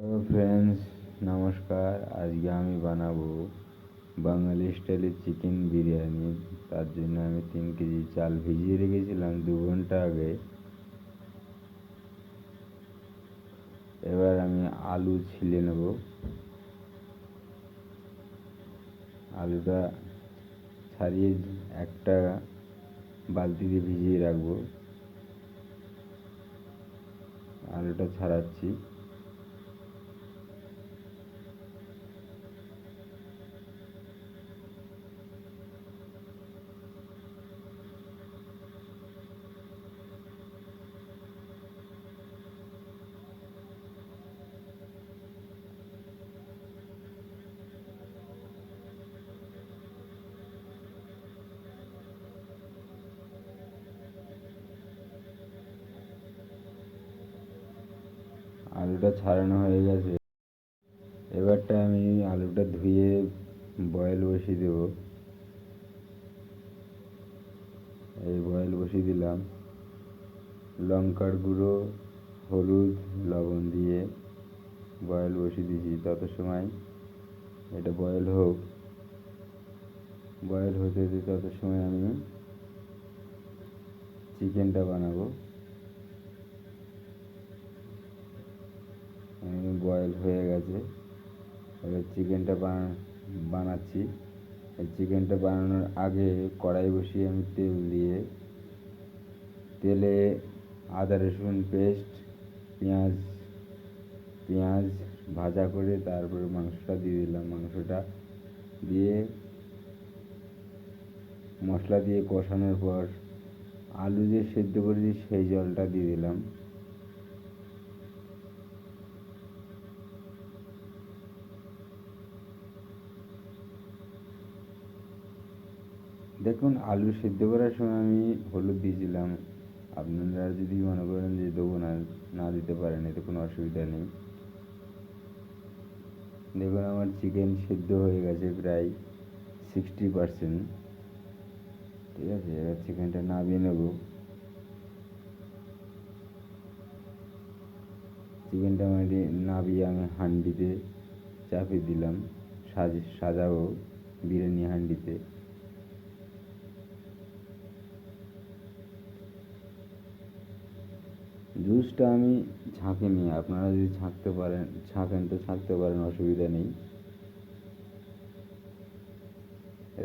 Hello friends, নমস্কার। আজকে আমি বানাবো বাঙালি স্টাইলের চিকেন বিরিয়ানি। তার জন্য আমি 3 কেজি চাল ভিজিয়ে রেখেছিলাম 2 ঘন্টা আগে। এবার আমি আলু ছিলে নেব। আলুটা ছাড়িয়ে একটা বালতিতে ভিজিয়ে রাখবো। আলুটা ছাড়াচ্ছি। আলুটা ছাড়ানো হয়ে গেছে। এবারটা আমি আলুটা ধুয়ে বয়েল বসিয়ে দেবো। এই বয়েল বসিয়ে দিলাম। লঙ্কার গুঁড়ো, হলুদ, লবণ দিয়ে বয়েল বসিয়ে দিয়েছি। তত সময় এটা বয়েল হোক। বয়েল হতে তত সময় আমি চিকেনটা বানাবো। বয়েল হয়ে গেছে। এবার চিকেনটা বানাচ্ছি। চিকেনটা বানানোর আগে কড়াই বসিয়ে আমি তেল দিয়ে তেলে আদা রসুন পেস্ট, পেঁয়াজ পেঁয়াজ ভাজা করে তারপরে মাংসটা দিয়ে দিলাম। মাংসটা দিয়ে মশলা দিয়ে কষানোর পর আলু যে সেদ্ধ করেছি সেই জলটা দিয়ে দিলাম। দেখুন, আলু সেদ্ধ করার সময় আমি হলুদ দিয়েছিলাম। আপনারা যদি মনে করেন যে দেবো না, না দিতে পারেন, এতে কোনো অসুবিধা নেই। দেখুন, আমার চিকেন সেদ্ধ হয়ে গেছে প্রায় 60%। ঠিক আছে, এবার চিকেনটা নামিয়ে নেব। চিকেনটা নামিয়ে আমি হাঁডিতে চাপিয়ে দিলাম। সাজাবো বিরিয়ানি হাঁডিতে। জুসটা আমি ছাঁকিনি। আপনারা যদি ছাঁকেন তো ছাঁকতে পারেন, অসুবিধা নেই।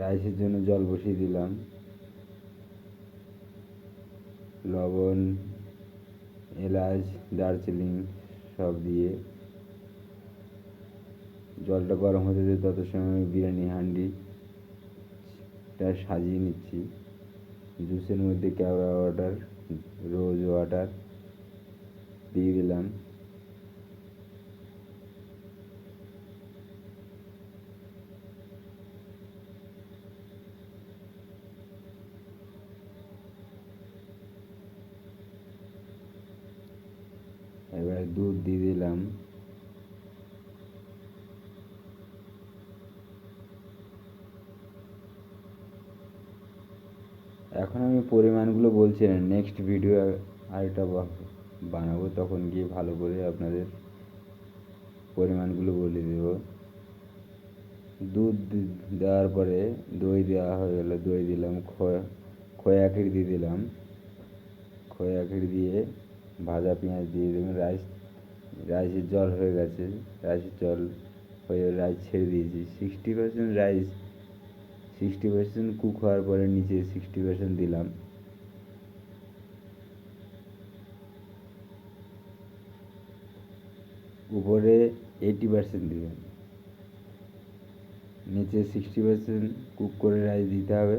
রাইসের জন্য জল বসিয়ে দিলাম। লবণ, এলাচ, দারচিনি সব দিয়ে জলটা গরম হতে তত সময় আমি বিরিয়ানি হাঁডিটা সাজিয়ে নিচ্ছি। জুসের মধ্যে কেওড়া ওয়াটার, রোজ ওয়াটার দিয়ে দিলাম। এবারে দুধ দিয়ে দিলাম। এখন আমি পরিমাণগুলো বলছি না, নেক্সট ভিডিও আরেকটা বানাবো, তখন গিয়ে ভালো করে আপনাদের পরিমাণগুলো বলে দেব। দুধ দেওয়ার পরে দই দেওয়া হয়ে গেল। দই দিলাম, খোয়া ক্ষীর দিয়ে দিলাম। খোয়া ক্ষীর দিয়ে ভাজা পেঁয়াজ দিয়ে দেবেন। রাইসের জল হয়ে গেছে। রাইসের জল হয়ে রাইস ছেড়ে দিয়েছি। 60% রাইস, 60% কুক হওয়ার পরে নিচে 60% দিলাম। উপরে 80% দিবেন। নিচে 60% কুক করে রাইস দিতে হবে,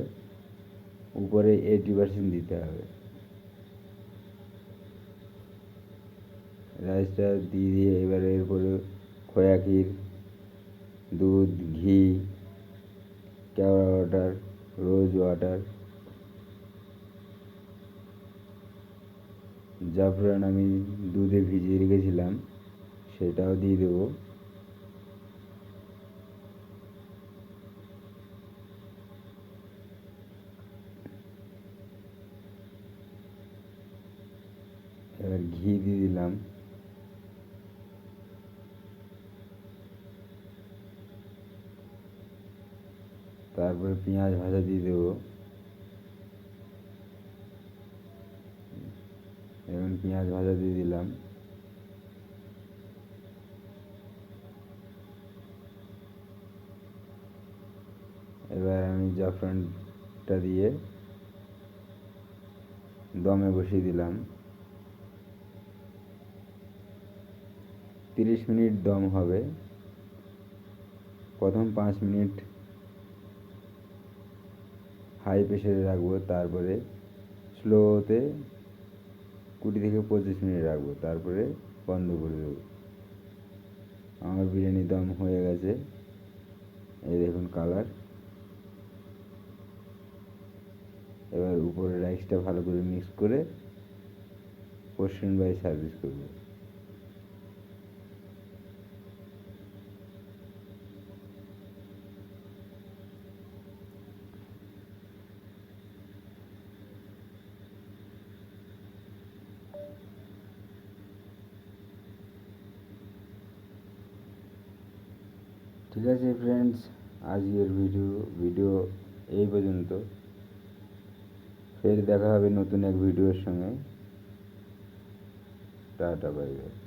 উপরে 80% দিতে হবে। রাইসটা দিয়ে এবারে এরপরে খোয়া ক্ষীর, দুধ, ঘি, কেওড়া ওয়াটার, রোজ ওয়াটার, জাফরান আমি দুধে ভিজিয়ে রেখেছিলাম সেটাও দিয়ে দেবো। এবার ঘি দিয়ে দিলাম। তারপরে পেঁয়াজ ভাজা দিয়ে দেবো। এখন পেঁয়াজ ভাজা দিয়ে দিলাম। এবার আমি জাফরানটা দিয়ে দমে বসিয়ে দিলাম। 30 মিনিট দম হবে। প্রথম 5 মিনিট হাই প্রেশারে রাখবো, তারপরে স্লোতে 20 থেকে 25 মিনিট রাখবো, তারপরে বন্ধ করে দেবো। আমার বিরিয়ানি দম হয়ে গেছে, এই দেখুন কালার। এবার উপরে রাইসটা ভালো করে মিক্স করে পোর্শন বাই সার্ভিস করবো। ঠিক আছে ফ্রেন্ডস, আজকের ভিডিও এই পর্যন্ত। ফের দেখা হবে নতুন এক ভিডিওর সঙ্গে। Tata, bye bye.